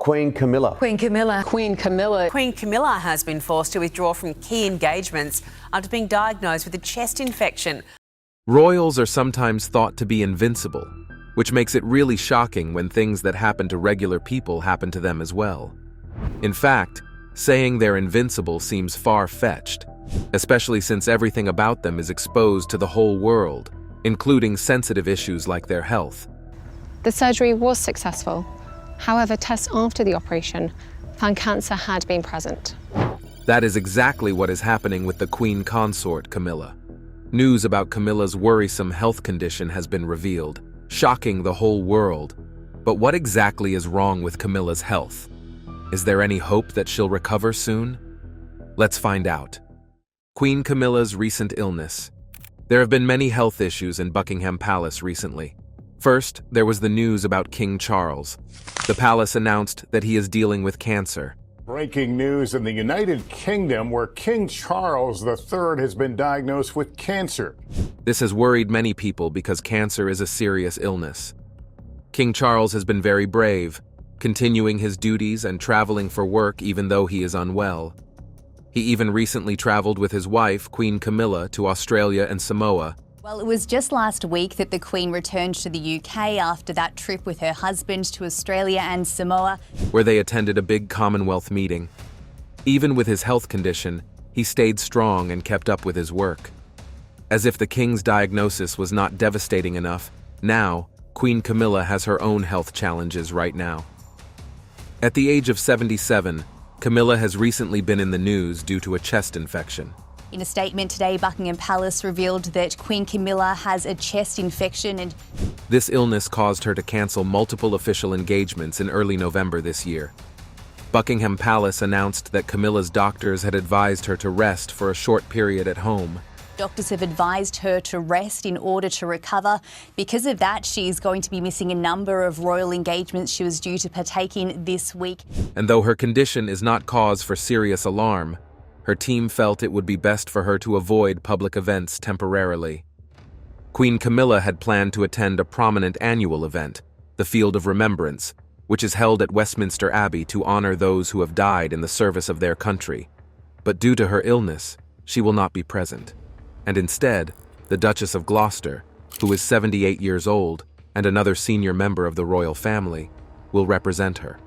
Queen Camilla. Queen Camilla. Queen Camilla. Queen Camilla has been forced to withdraw from key engagements after being diagnosed with a chest infection. Royals are sometimes thought to be invincible, which makes it really shocking when things that happen to regular people happen to them as well. In fact, saying they're invincible seems far-fetched, especially since everything about them is exposed to the whole world, including sensitive issues like their health. The surgery was successful. However, tests after the operation found cancer had been present. That is exactly what is happening with the Queen Consort, Camilla. News about Camilla's worrisome health condition has been revealed, shocking the whole world. But what exactly is wrong with Camilla's health? Is there any hope that she'll recover soon? Let's find out. Queen Camilla's recent illness. There have been many health issues in Buckingham Palace recently. First, there was the news about King Charles. The palace announced that he is dealing with cancer. Breaking news in the United Kingdom, where King Charles III has been diagnosed with cancer. This has worried many people because cancer is a serious illness. King Charles has been very brave, continuing his duties and traveling for work even though he is unwell. He even recently traveled with his wife, Queen Camilla, to Australia and Samoa. Well, it was just last week that the Queen returned to the UK after that trip with her husband to Australia and Samoa, where they attended a big Commonwealth meeting. Even with his health condition, he stayed strong and kept up with his work. As if the King's diagnosis was not devastating enough, now, Queen Camilla has her own health challenges right now. At the age of 77, Camilla has recently been in the news due to a chest infection. In a statement today, Buckingham Palace revealed that Queen Camilla has a chest infection and this illness caused her to cancel multiple official engagements in early November this year. Buckingham Palace announced that Camilla's doctors had advised her to rest for a short period at home. Doctors have advised her to rest in order to recover. Because of that, she's going to be missing a number of royal engagements she was due to partake in this week. And though her condition is not cause for serious alarm, her team felt it would be best for her to avoid public events temporarily. Queen Camilla had planned to attend a prominent annual event, the Field of Remembrance, which is held at Westminster Abbey to honor those who have died in the service of their country. But due to her illness, she will not be present. And instead, the Duchess of Gloucester, who is 78 years old and another senior member of the royal family, will represent her.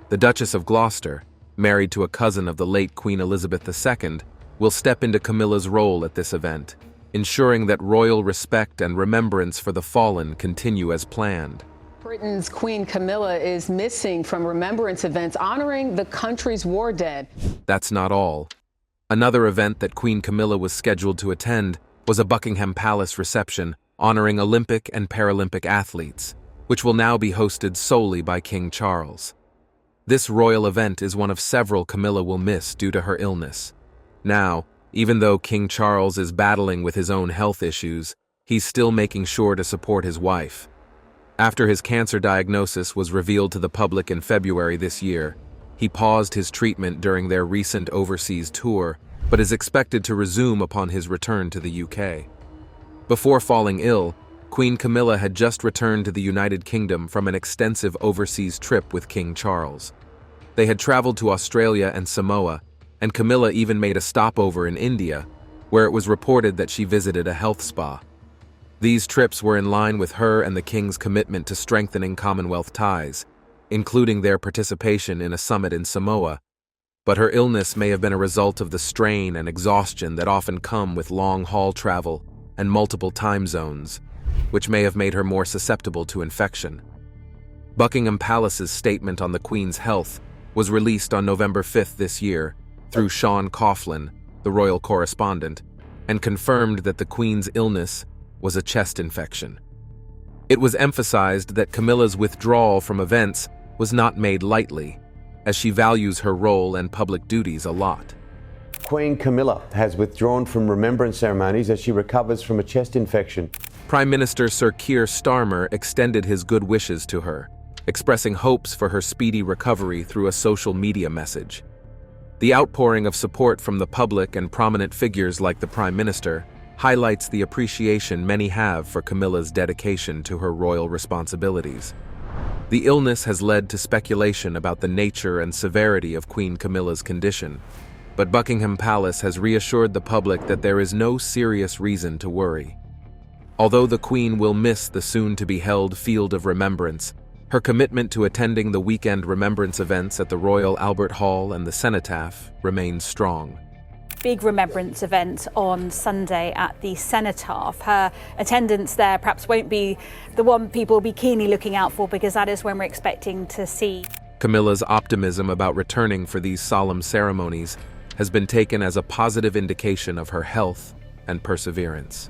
The Duchess of Gloucester, married to a cousin of the late Queen Elizabeth II, will step into Camilla's role at this event, ensuring that royal respect and remembrance for the fallen continue as planned. Britain's Queen Camilla is missing from remembrance events honoring the country's war dead. That's not all. Another event that Queen Camilla was scheduled to attend was a Buckingham Palace reception honoring Olympic and Paralympic athletes, which will now be hosted solely by King Charles. This royal event is one of several Camilla will miss due to her illness. Now, even though King Charles is battling with his own health issues, he's still making sure to support his wife. After his cancer diagnosis was revealed to the public in February this year, he paused his treatment during their recent overseas tour, but is expected to resume upon his return to the UK. Before falling ill, Queen Camilla had just returned to the United Kingdom from an extensive overseas trip with King Charles. They had traveled to Australia and Samoa, and Camilla even made a stopover in India, where it was reported that she visited a health spa. These trips were in line with her and the King's commitment to strengthening Commonwealth ties, including their participation in a summit in Samoa. But her illness may have been a result of the strain and exhaustion that often come with long-haul travel and multiple time zones, which may have made her more susceptible to infection. Buckingham Palace's statement on the Queen's health was released on November 5th this year through Sean Coughlin, the royal correspondent, and confirmed that the Queen's illness was a chest infection. It was emphasized that Camilla's withdrawal from events was not made lightly, as she values her role and public duties a lot. Queen Camilla has withdrawn from remembrance ceremonies as she recovers from a chest infection. Prime Minister Sir Keir Starmer extended his good wishes to her, expressing hopes for her speedy recovery through a social media message. The outpouring of support from the public and prominent figures like the Prime Minister highlights the appreciation many have for Camilla's dedication to her royal responsibilities. The illness has led to speculation about the nature and severity of Queen Camilla's condition, but Buckingham Palace has reassured the public that there is no serious reason to worry. Although the Queen will miss the soon-to-be-held Field of Remembrance, her commitment to attending the weekend remembrance events at the Royal Albert Hall and the Cenotaph remains strong. Big remembrance event on Sunday at the Cenotaph. Her attendance there perhaps won't be the one people will be keenly looking out for, because that is when we're expecting to see. Camilla's optimism about returning for these solemn ceremonies has been taken as a positive indication of her health and perseverance.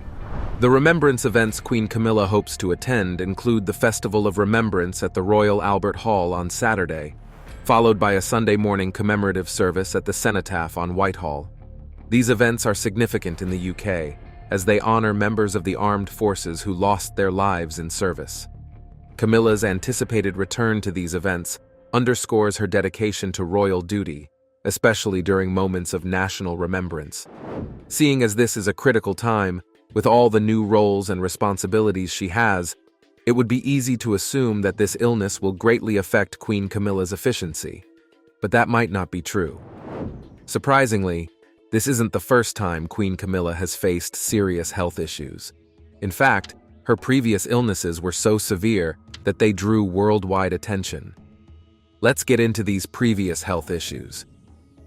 The remembrance events Queen Camilla hopes to attend include the Festival of Remembrance at the Royal Albert Hall on Saturday, followed by a Sunday morning commemorative service at the Cenotaph on Whitehall. These events are significant in the UK, as they honor members of the armed forces who lost their lives in service. Camilla's anticipated return to these events underscores her dedication to royal duty, especially during moments of national remembrance. Seeing as this is a critical time, with all the new roles and responsibilities she has, it would be easy to assume that this illness will greatly affect Queen Camilla's efficiency. But that might not be true. Surprisingly, this isn't the first time Queen Camilla has faced serious health issues. In fact, her previous illnesses were so severe that they drew worldwide attention. Let's get into these previous health issues.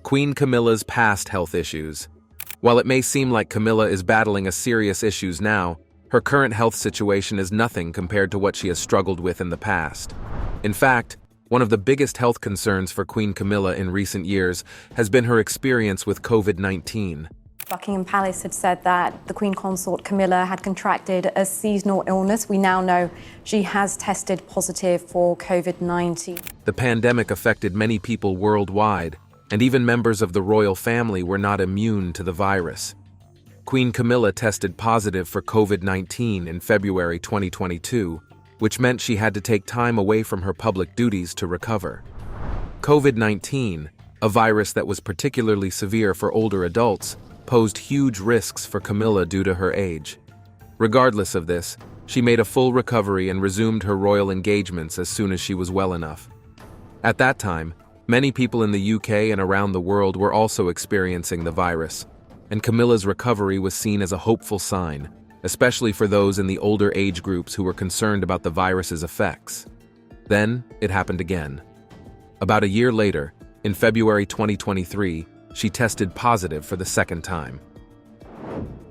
Queen Camilla's past health issues. While it may seem like Camilla is battling serious issues now, her current health situation is nothing compared to what she has struggled with in the past. In fact, one of the biggest health concerns for Queen Camilla in recent years has been her experience with COVID-19. Buckingham Palace had said that the Queen Consort Camilla had contracted a seasonal illness. We now know she has tested positive for COVID-19. The pandemic affected many people worldwide, and even members of the royal family were not immune to the virus. Queen Camilla tested positive for COVID-19 in February 2022, which meant she had to take time away from her public duties to recover. COVID-19, a virus that was particularly severe for older adults, posed huge risks for Camilla due to her age. Regardless of this, she made a full recovery and resumed her royal engagements as soon as she was well enough. At that time, many people in the UK and around the world were also experiencing the virus, and Camilla's recovery was seen as a hopeful sign, especially for those in the older age groups who were concerned about the virus's effects. Then, it happened again. About a year later, in February 2023, she tested positive for the second time.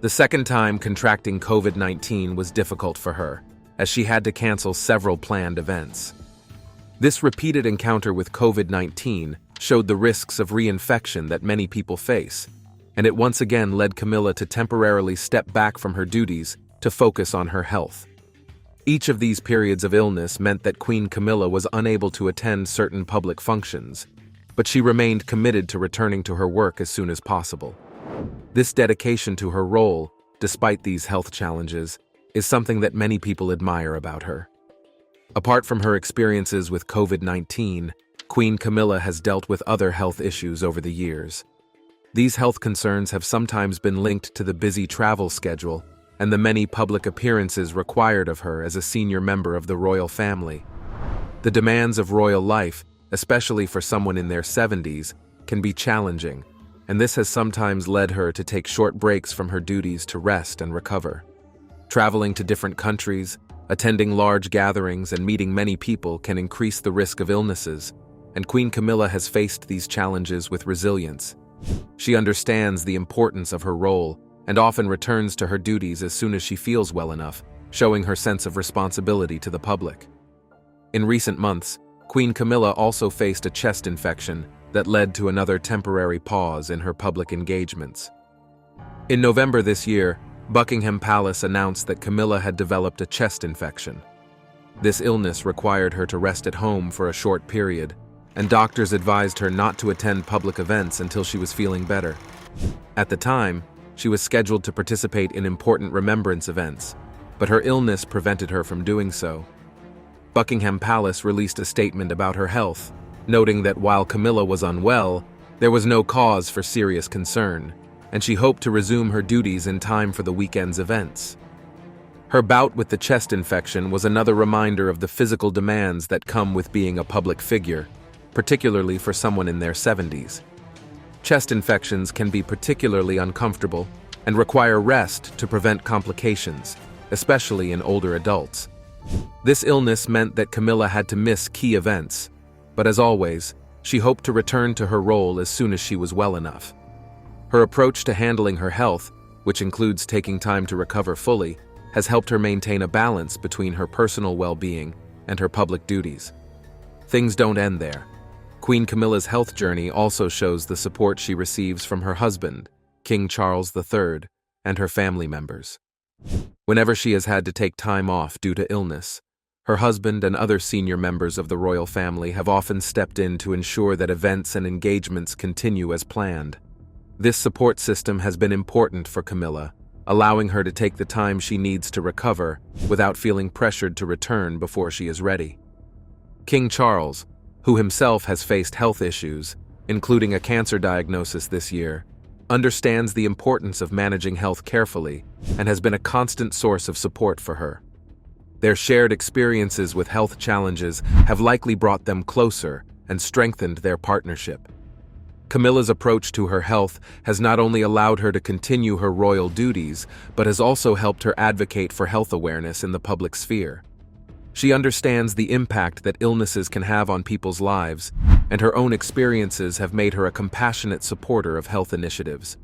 The second time contracting COVID-19 was difficult for her, as she had to cancel several planned events. This repeated encounter with COVID-19 showed the risks of reinfection that many people face, and it once again led Camilla to temporarily step back from her duties to focus on her health. Each of these periods of illness meant that Queen Camilla was unable to attend certain public functions, but she remained committed to returning to her work as soon as possible. This dedication to her role, despite these health challenges, is something that many people admire about her. Apart from her experiences with COVID-19, Queen Camilla has dealt with other health issues over the years. These health concerns have sometimes been linked to the busy travel schedule and the many public appearances required of her as a senior member of the royal family. The demands of royal life, especially for someone in their 70s, can be challenging, and this has sometimes led her to take short breaks from her duties to rest and recover. Traveling to different countries, attending large gatherings, and meeting many people can increase the risk of illnesses, and Queen Camilla has faced these challenges with resilience. She understands the importance of her role and often returns to her duties as soon as she feels well enough, showing her sense of responsibility to the public. In recent months, Queen Camilla also faced a chest infection that led to another temporary pause in her public engagements. In November this year, Buckingham Palace announced that Camilla had developed a chest infection. This illness required her to rest at home for a short period, and doctors advised her not to attend public events until she was feeling better. At the time, she was scheduled to participate in important remembrance events, but her illness prevented her from doing so. Buckingham Palace released a statement about her health, noting that while Camilla was unwell, there was no cause for serious concern, and she hoped to resume her duties in time for the weekend's events. Her bout with the chest infection was another reminder of the physical demands that come with being a public figure, particularly for someone in their 70s. Chest infections can be particularly uncomfortable and require rest to prevent complications, especially in older adults. This illness meant that Camilla had to miss key events, but as always, she hoped to return to her role as soon as she was well enough. Her approach to handling her health, which includes taking time to recover fully, has helped her maintain a balance between her personal well-being and her public duties. Things don't end there. Queen Camilla's health journey also shows the support she receives from her husband, King Charles III, and her family members. Whenever she has had to take time off due to illness, her husband and other senior members of the royal family have often stepped in to ensure that events and engagements continue as planned. This support system has been important for Camilla, allowing her to take the time she needs to recover without feeling pressured to return before she is ready. King Charles, who himself has faced health issues, including a cancer diagnosis this year, understands the importance of managing health carefully and has been a constant source of support for her. Their shared experiences with health challenges have likely brought them closer and strengthened their partnership. Camilla's approach to her health has not only allowed her to continue her royal duties, but has also helped her advocate for health awareness in the public sphere. She understands the impact that illnesses can have on people's lives, and her own experiences have made her a compassionate supporter of health initiatives.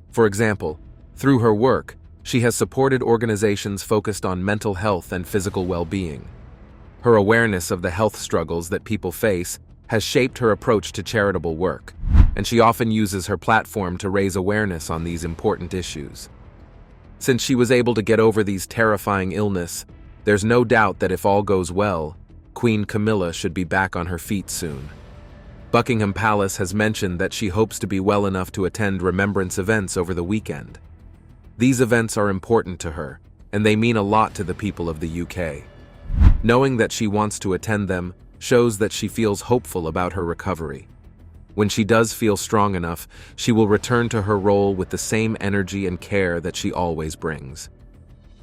For example, through her work, she has supported organizations focused on mental health and physical well-being. Her awareness of the health struggles that people face has shaped her approach to charitable work, and she often uses her platform to raise awareness on these important issues. Since she was able to get over these terrifying illness, there's no doubt that if all goes well, Queen Camilla should be back on her feet soon. Buckingham Palace has mentioned that she hopes to be well enough to attend remembrance events over the weekend. These events are important to her, and they mean a lot to the people of the UK. Knowing that she wants to attend them shows that she feels hopeful about her recovery. When she does feel strong enough, she will return to her role with the same energy and care that she always brings.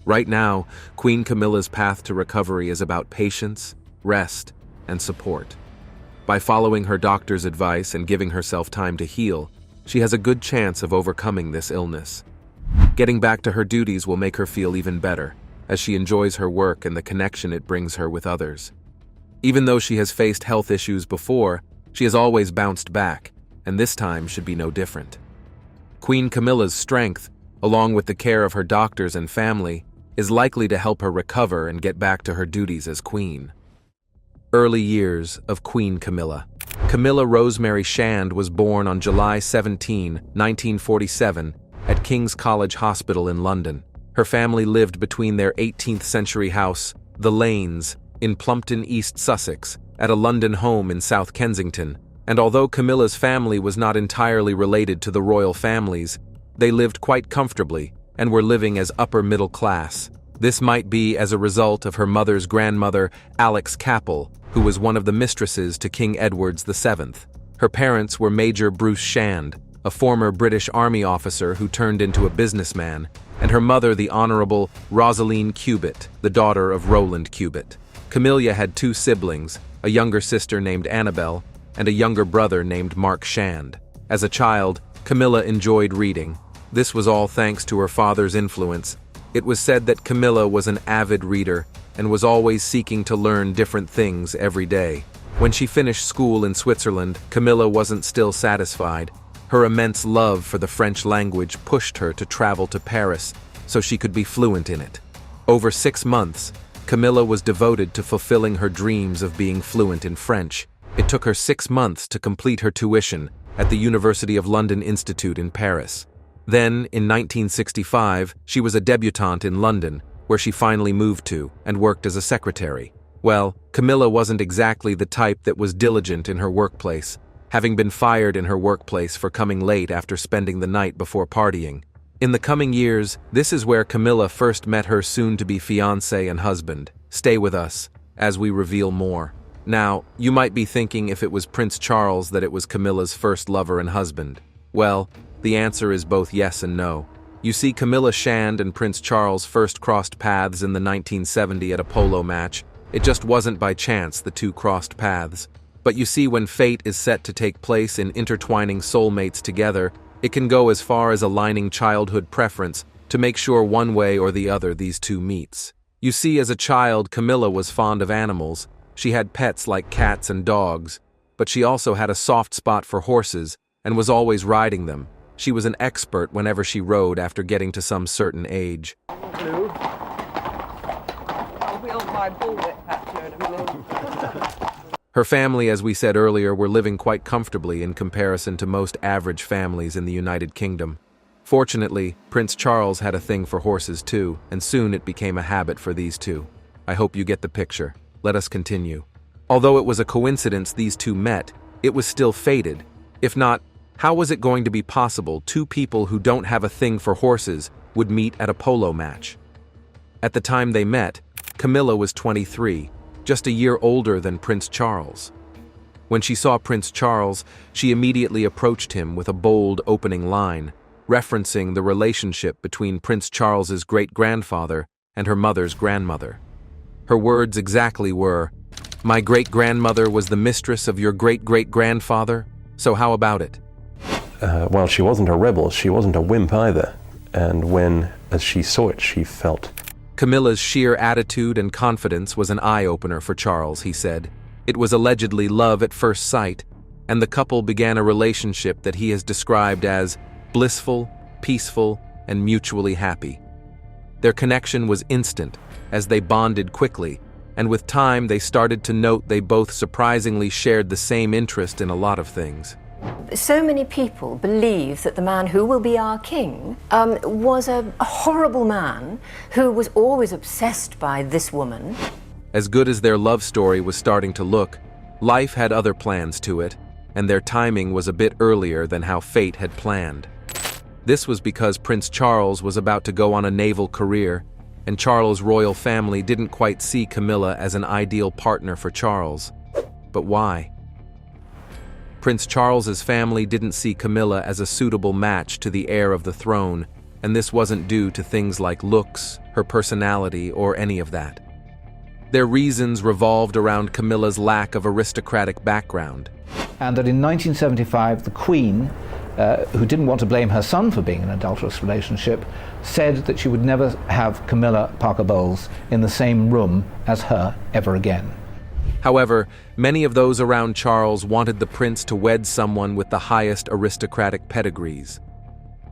Right now, Queen Camilla's path to recovery is about patience, rest, and support. By following her doctor's advice and giving herself time to heal, she has a good chance of overcoming this illness. Getting back to her duties will make her feel even better, as she enjoys her work and the connection it brings her with others. Even though she has faced health issues before, she has always bounced back, and this time should be no different. Queen Camilla's strength, along with the care of her doctors and family, is likely to help her recover and get back to her duties as queen. Early years of Queen Camilla. Camilla Rosemary Shand was born on July 17, 1947, at King's College Hospital in London. Her family lived between their 18th-century house, The Lanes, in Plumpton, East Sussex, at a London home in South Kensington, and although Camilla's family was not entirely related to the royal families, they lived quite comfortably and were living as upper middle class. This might be as a result of her mother's grandmother, Alex Capel, who was one of the mistresses to King Edward VII. Her parents were Major Bruce Shand, a former British Army officer who turned into a businessman, and her mother, the Honourable Rosaline Cubitt, the daughter of Roland Cubitt. Camilla had two siblings, a younger sister named Annabel, and a younger brother named Mark Shand. As a child, Camilla enjoyed reading. This was all thanks to her father's influence. It was said that Camilla was an avid reader and was always seeking to learn different things every day. When she finished school in Switzerland, Camilla wasn't still satisfied. Her immense love for the French language pushed her to travel to Paris so she could be fluent in it. Over 6 months, Camilla was devoted to fulfilling her dreams of being fluent in French. It took her 6 months to complete her tuition at the University of London Institute in Paris. Then, in 1965, she was a debutante in London, where she finally moved to and worked as a secretary. Well, Camilla wasn't exactly the type that was diligent in her workplace, having been fired in her workplace for coming late after spending the night before partying. In the coming years, this is where Camilla first met her soon-to-be fiancé and husband. Stay with us, as we reveal more. Now, you might be thinking if it was Prince Charles that it was Camilla's first lover and husband. Well, the answer is both yes and no. You see, Camilla Shand and Prince Charles first crossed paths in the 1970 at a polo match. It just wasn't by chance the two crossed paths. But you see, when fate is set to take place in intertwining soulmates together, it can go as far as aligning childhood preference to make sure one way or the other these two meets. You see, as a child, Camilla was fond of animals. She had pets like cats and dogs, but she also had a soft spot for horses and was always riding them. She was an expert whenever she rode after getting to some certain age. Her family, as we said earlier, were living quite comfortably in comparison to most average families in the United Kingdom. Fortunately, Prince Charles had a thing for horses too, and soon it became a habit for these two. I hope you get the picture. Let us continue. Although it was a coincidence these two met, it was still fated. If not, how was it going to be possible two people who don't have a thing for horses would meet at a polo match? At the time they met, Camilla was 23, just a year older than Prince Charles. When she saw Prince Charles, she immediately approached him with a bold opening line, referencing the relationship between Prince Charles's great-grandfather and her mother's grandmother. Her words exactly were, "My great-grandmother was the mistress of your great-great-grandfather, so how about it?" Well, she wasn't a rebel, she wasn't a wimp either, and as she saw it, she felt. Camilla's sheer attitude and confidence was an eye-opener for Charles, he said. It was allegedly love at first sight, and the couple began a relationship that he has described as blissful, peaceful, and mutually happy. Their connection was instant, as they bonded quickly, and with time they started to note they both surprisingly shared the same interest in a lot of things. So many people believe that the man who will be our king was a horrible man who was always obsessed by this woman. As good as their love story was starting to look, life had other plans to it, and their timing was a bit earlier than how fate had planned. This was because Prince Charles was about to go on a naval career, and Charles' royal family didn't quite see Camilla as an ideal partner for Charles. But why? Prince Charles's family didn't see Camilla as a suitable match to the heir of the throne, and this wasn't due to things like looks, her personality, or any of that. Their reasons revolved around Camilla's lack of aristocratic background. And that in 1975, the Queen, who didn't want to blame her son for being in an adulterous relationship, said that she would never have Camilla Parker Bowles in the same room as her ever again. However, many of those around Charles wanted the prince to wed someone with the highest aristocratic pedigrees.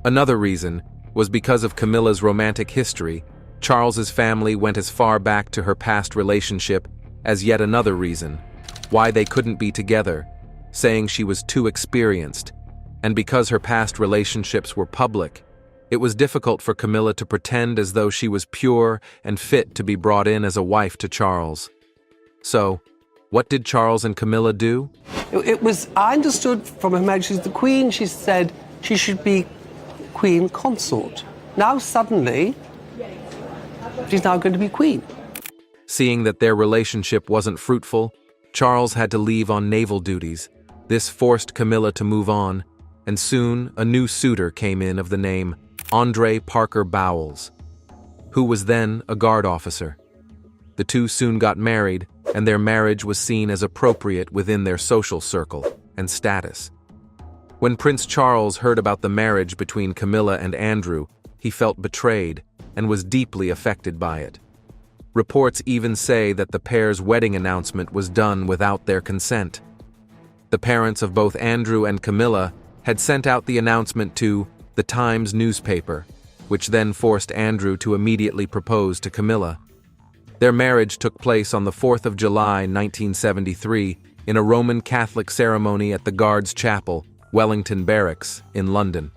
Another reason was because of Camilla's romantic history. Charles's family went as far back to her past relationship as yet another reason why they couldn't be together, saying she was too experienced, and because her past relationships were public, it was difficult for Camilla to pretend as though she was pure and fit to be brought in as a wife to Charles. So, what did Charles and Camilla do? I understood from Her Majesty the Queen, she said she should be Queen Consort. Now suddenly, she's now going to be Queen. Seeing that their relationship wasn't fruitful, Charles had to leave on naval duties. This forced Camilla to move on, and soon a new suitor came in of the name Andre Parker Bowles, who was then a guard officer. The two soon got married, and their marriage was seen as appropriate within their social circle and status. When Prince Charles heard about the marriage between Camilla and Andrew, he felt betrayed and was deeply affected by it. Reports even say that the pair's wedding announcement was done without their consent. The parents of both Andrew and Camilla had sent out the announcement to the Times newspaper, which then forced Andrew to immediately propose to Camilla. Their marriage took place on the 4th of July, 1973, in a Roman Catholic ceremony at the Guards Chapel, Wellington Barracks, in London.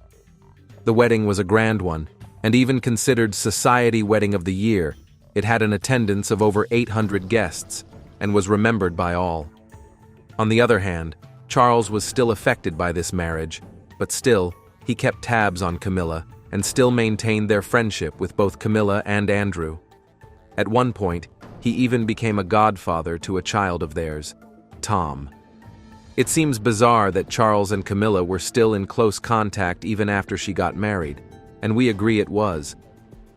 The wedding was a grand one, and even considered Society Wedding of the Year. It had an attendance of over 800 guests, and was remembered by all. On the other hand, Charles was still affected by this marriage, but still, he kept tabs on Camilla, and still maintained their friendship with both Camilla and Andrew. At one point, he even became a godfather to a child of theirs, Tom. It seems bizarre that Charles and Camilla were still in close contact even after she got married. and we agree it was.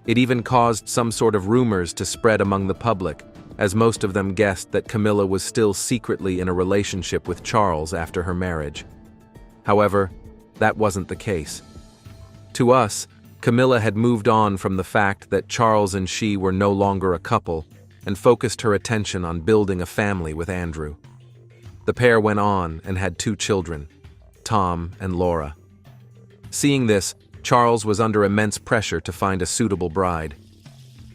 It even caused some sort of rumors to spread among the public, as most of them guessed that Camilla was still secretly in a relationship with Charles after her marriage. However, that wasn't the case. To us, Camilla had moved on from the fact that Charles and she were no longer a couple and focused her attention on building a family with Andrew. The pair went on and had 2 children, Tom and Laura. Seeing this, Charles was under immense pressure to find a suitable bride.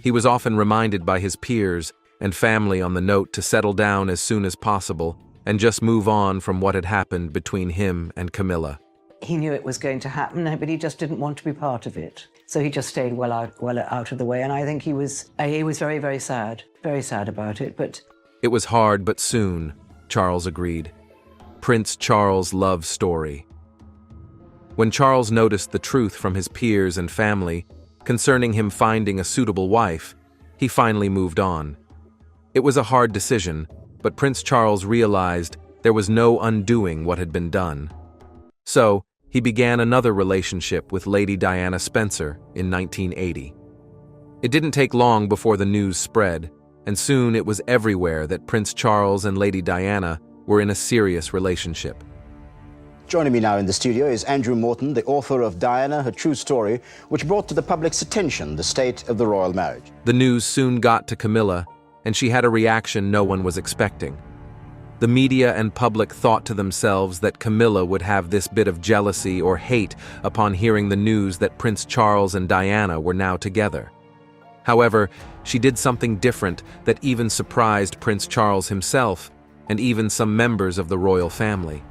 He was often reminded by his peers and family on the note to settle down as soon as possible and just move on from what had happened between him and Camilla. He knew it was going to happen, but he just didn't want to be part of it. So he just stayed well out of the way, and I think he was very, very sad about it. But it was hard, but soon, Charles agreed. Prince Charles' love story. When Charles noticed the truth from his peers and family concerning him finding a suitable wife, he finally moved on. It was a hard decision, but Prince Charles realized there was no undoing what had been done. So, he began another relationship with Lady Diana Spencer in 1980. It didn't take long before the news spread, and soon it was everywhere that Prince Charles and Lady Diana were in a serious relationship. Joining me now in the studio is Andrew Morton, the author of Diana, Her True Story, which brought to the public's attention the state of the royal marriage. The news soon got to Camilla, and she had a reaction no one was expecting. The media and public thought to themselves that Camilla would have this bit of jealousy or hate upon hearing the news that Prince Charles and Diana were now together. However, she did something different that even surprised Prince Charles himself and even some members of the royal family.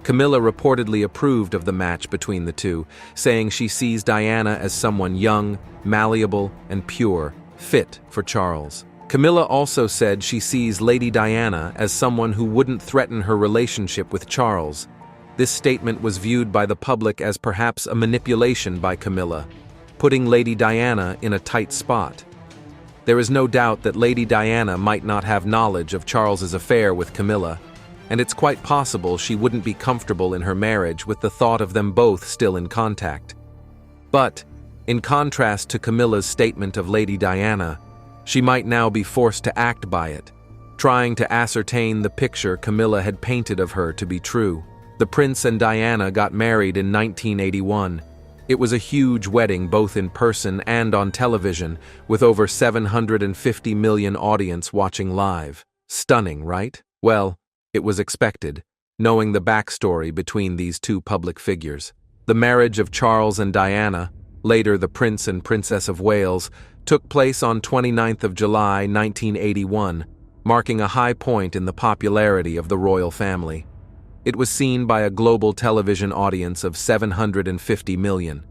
Camilla reportedly approved of the match between the two, saying she sees Diana as someone young, malleable, and pure, fit for Charles. Camilla also said she sees Lady Diana as someone who wouldn't threaten her relationship with Charles. This statement was viewed by the public as perhaps a manipulation by Camilla, putting Lady Diana in a tight spot. There is no doubt that Lady Diana might not have knowledge of Charles's affair with Camilla, and it's quite possible she wouldn't be comfortable in her marriage with the thought of them both still in contact. But, in contrast to Camilla's statement of Lady Diana, she might now be forced to act by it, trying to ascertain the picture Camilla had painted of her to be true. The prince and Diana got married in 1981. It was a huge wedding both in person and on television, with over 750 million audience watching live. Stunning, right? Well, it was expected, knowing the backstory between these two public figures. The marriage of Charles and Diana, later the Prince and Princess of Wales, took place on 29th of July, 1981, marking a high point in the popularity of the royal family. It was seen by a global television audience of 750 million.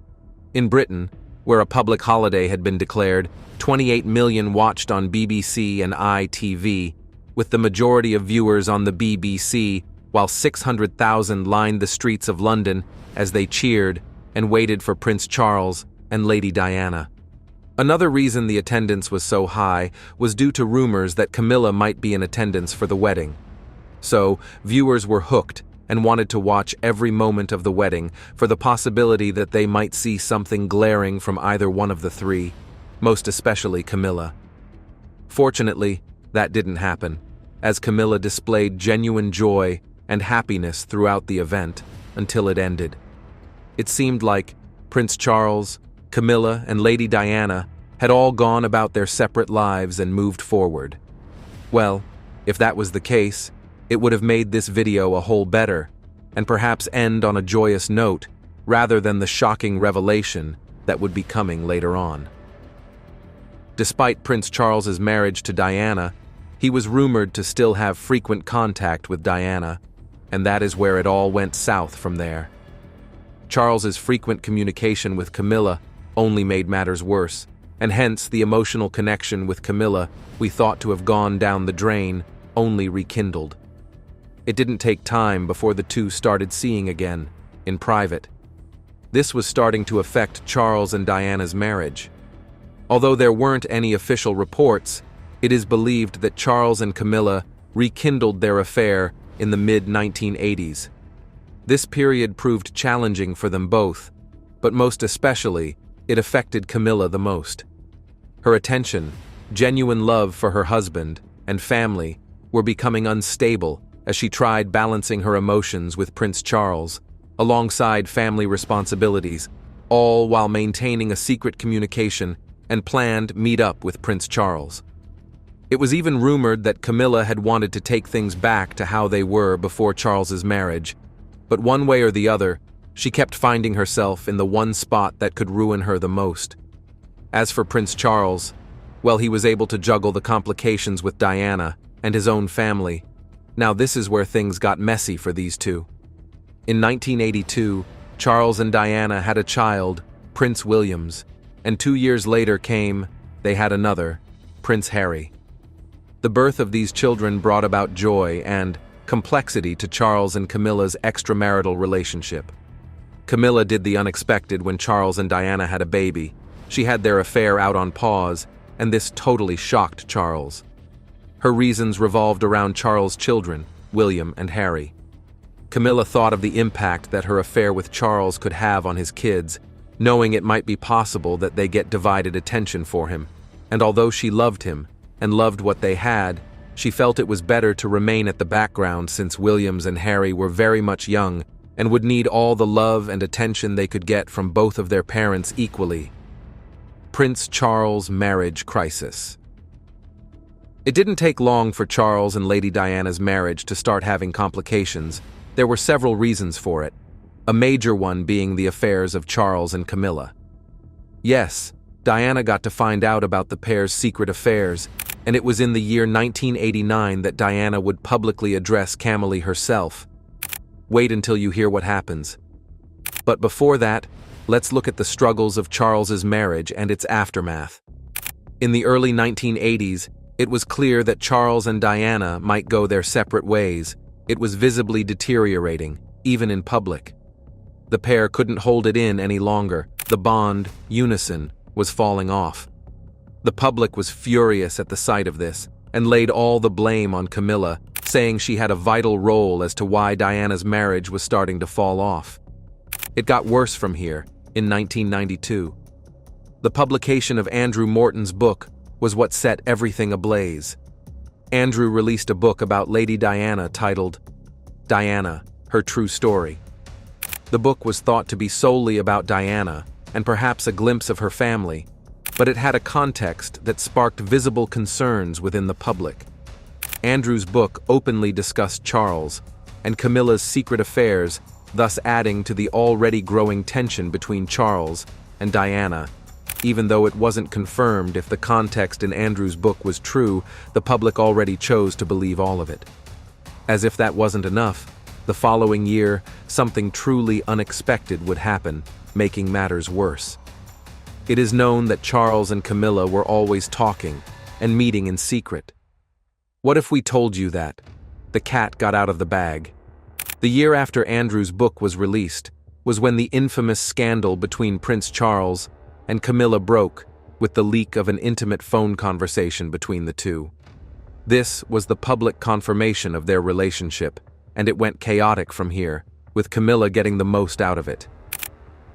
In Britain, where a public holiday had been declared, 28 million watched on BBC and ITV, with the majority of viewers on the BBC, while 600,000 lined the streets of London as they cheered and waited for Prince Charles and Lady Diana. Another reason the attendance was so high was due to rumors that Camilla might be in attendance for the wedding. So, viewers were hooked and wanted to watch every moment of the wedding for the possibility that they might see something glaring from either one of the three, most especially Camilla. Fortunately, that didn't happen, as Camilla displayed genuine joy and happiness throughout the event until it ended. It seemed like Prince Charles, Camilla, and Lady Diana had all gone about their separate lives and moved forward. Well, if that was the case, it would have made this video a whole better, and perhaps end on a joyous note, rather than the shocking revelation that would be coming later on. Despite Prince Charles's marriage to Diana, he was rumored to still have frequent contact with Diana, and that is where it all went south from there. Charles's frequent communication with Camilla only made matters worse, and hence the emotional connection with Camilla we thought to have gone down the drain only rekindled. It didn't take time before the two started seeing again, in private. This was starting to affect Charles and Diana's marriage. Although there weren't any official reports, it is believed that Charles and Camilla rekindled their affair in the mid-1980s. This period proved challenging for them both, but most especially it affected Camilla the most. Her attention, genuine love for her husband, and family were becoming unstable as she tried balancing her emotions with Prince Charles, alongside family responsibilities, all while maintaining a secret communication and planned meet-up with Prince Charles. It was even rumored that Camilla had wanted to take things back to how they were before Charles's marriage, but one way or the other, she kept finding herself in the one spot that could ruin her the most. As for Prince Charles, well, he was able to juggle the complications with Diana and his own family. Now this is where things got messy for these two. In 1982, Charles and Diana had a child, Prince Williams, and 2 years later they had another, Prince Harry. The birth of these children brought about joy and complexity to Charles and Camilla's extramarital relationship. Camilla did the unexpected when Charles and Diana had a baby. She had their affair out on pause, and this totally shocked Charles. Her reasons revolved around Charles' children, William and Harry. Camilla thought of the impact that her affair with Charles could have on his kids, knowing it might be possible that they get divided attention for him, and although she loved him and loved what they had, she felt it was better to remain at the background since Williams and Harry were very much young and would need all the love and attention they could get from both of their parents equally. Prince Charles' marriage crisis. It didn't take long for Charles and Lady Diana's marriage to start having complications. There were several reasons for it, a major one being the affairs of Charles and Camilla. Yes, Diana got to find out about the pair's secret affairs, and it was in the year 1989 that Diana would publicly address Camilla herself. Wait until you hear what happens. But before that, let's look at the struggles of Charles's marriage and its aftermath. In the early 1980s, it was clear that Charles and Diana might go their separate ways. It was visibly deteriorating, even in public. The pair couldn't hold it in any longer. The bond, unison, was falling off. The public was furious at the sight of this and laid all the blame on Camilla, saying she had a vital role as to why Diana's marriage was starting to fall off. It got worse from here in 1992. The publication of Andrew Morton's book was what set everything ablaze. Andrew released a book about Lady Diana titled Diana, Her True Story. The book was thought to be solely about Diana and perhaps a glimpse of her family, but it had a context that sparked visible concerns within the public. Andrew's book openly discussed Charles and Camilla's secret affairs, thus adding to the already growing tension between Charles and Diana. Even though it wasn't confirmed if the context in Andrew's book was true, the public already chose to believe all of it. As if that wasn't enough, the following year, something truly unexpected would happen, making matters worse. It is known that Charles and Camilla were always talking and meeting in secret. What if we told you that? The cat got out of the bag. The year after Andrew's book was released was when the infamous scandal between Prince Charles and Camilla broke with the leak of an intimate phone conversation between the two. This was the public confirmation of their relationship, and it went chaotic from here, with Camilla getting the most out of it.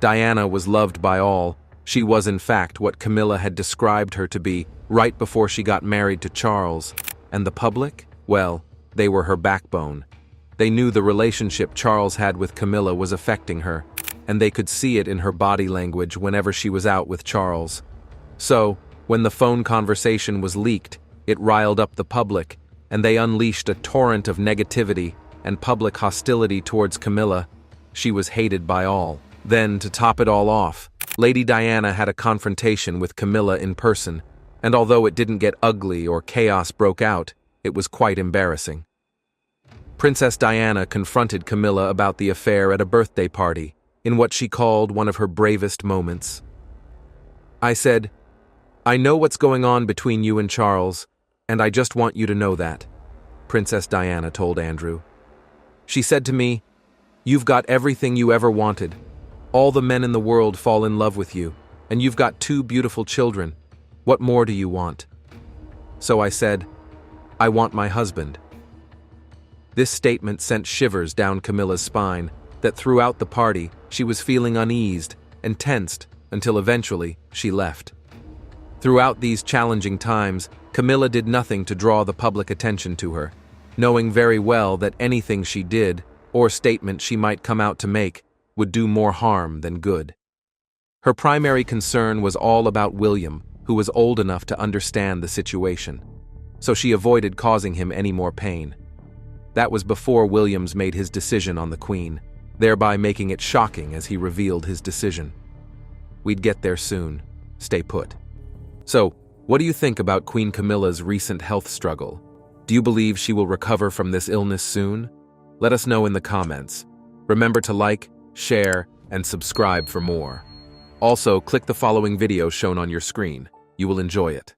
Diana was loved by all. She was in fact what Camilla had described her to be right before she got married to Charles. And the public? Well, they were her backbone. They knew the relationship Charles had with Camilla was affecting her, and they could see it in her body language whenever she was out with Charles. So, when the phone conversation was leaked, it riled up the public, and they unleashed a torrent of negativity and public hostility towards Camilla. She was hated by all. Then, to top it all off, Lady Diana had a confrontation with Camilla in person, and although it didn't get ugly or chaos broke out, it was quite embarrassing. Princess Diana confronted Camilla about the affair at a birthday party, in what she called one of her bravest moments. I said, "I know what's going on between you and Charles, and I just want you to know that," Princess Diana told Andrew. She said to me, "You've got everything you ever wanted. All the men in the world fall in love with you, and you've got 2 beautiful children. What more do you want?" So I said, "I want my husband." This statement sent shivers down Camilla's spine, that throughout the party, she was feeling uneased and tensed until eventually she left. Throughout these challenging times, Camilla did nothing to draw the public attention to her, knowing very well that anything she did, or statement she might come out to make, would do more harm than good. Her primary concern was all about William, who was old enough to understand the situation, so she avoided causing him any more pain. That was before Williams made his decision on the Queen, thereby making it shocking as he revealed his decision. We'd get there soon. Stay put. So, what do you think about Queen Camilla's recent health struggle? Do you believe she will recover from this illness soon? Let us know in the comments. Remember to like, share, and subscribe for more. Also, click the following video shown on your screen. You will enjoy it.